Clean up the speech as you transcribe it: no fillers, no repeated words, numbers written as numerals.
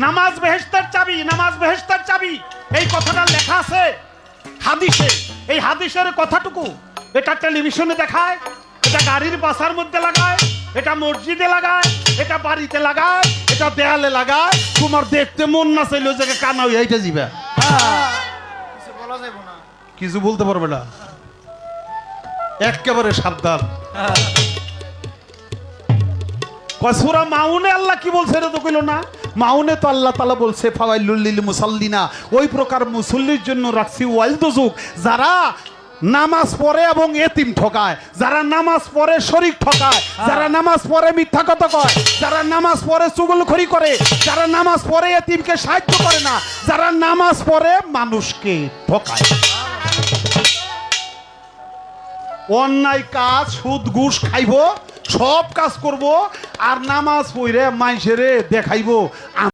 নামাজ বেহেশতের চাবি, নামাজ বেহেশতের চাবি, এই কথাটা লেখা আছে হাদিসে। এই হাদিসের কথাটুকু এটা টেলিভিশনে দেখায়, এটা গাড়ির বাসার মধ্যে লাগায়, এটা মসজিদে লাগায়, এটা বাড়িতে লাগায়, এটা দেয়ালে লাগায়। তোমার দেখতে মন না চাইলে ওই জায়গায় কানা হয়ে এইটা যাবে, কিছু বলতে পারবে না, একেবারে সাবধান। সূরা মাউনে আল্লাহ কি বলছে এটা তো কইল না। মাউনে তো আল্লাহ তাআলা বলছে ফাওয়াইলুল লিল মুসাল্লিনা, ওই প্রকার মুসল্লির জন্য রাখছি ওয়াইল দুজুক, যারা নামাজ পড়ে এবং এতিম ঠকায়, যারা নামাজ পড়ে শরীক ঠকায়, যারা নামাজ পড়ে মিথ্যা কথা কয়, যারা নামাজ পড়ে চুগলখড়ি করে, যারা নামাজ পড়ে এতিমকে সাহায্য করে না, যারা নামাজ পড়ে মানুষকে ঠকায়, অন্যায় কাজ সুদ ঘুষ খাইব, সব কাজ করব, আর নামাজ পড়ে মাইসেরে দেখাইব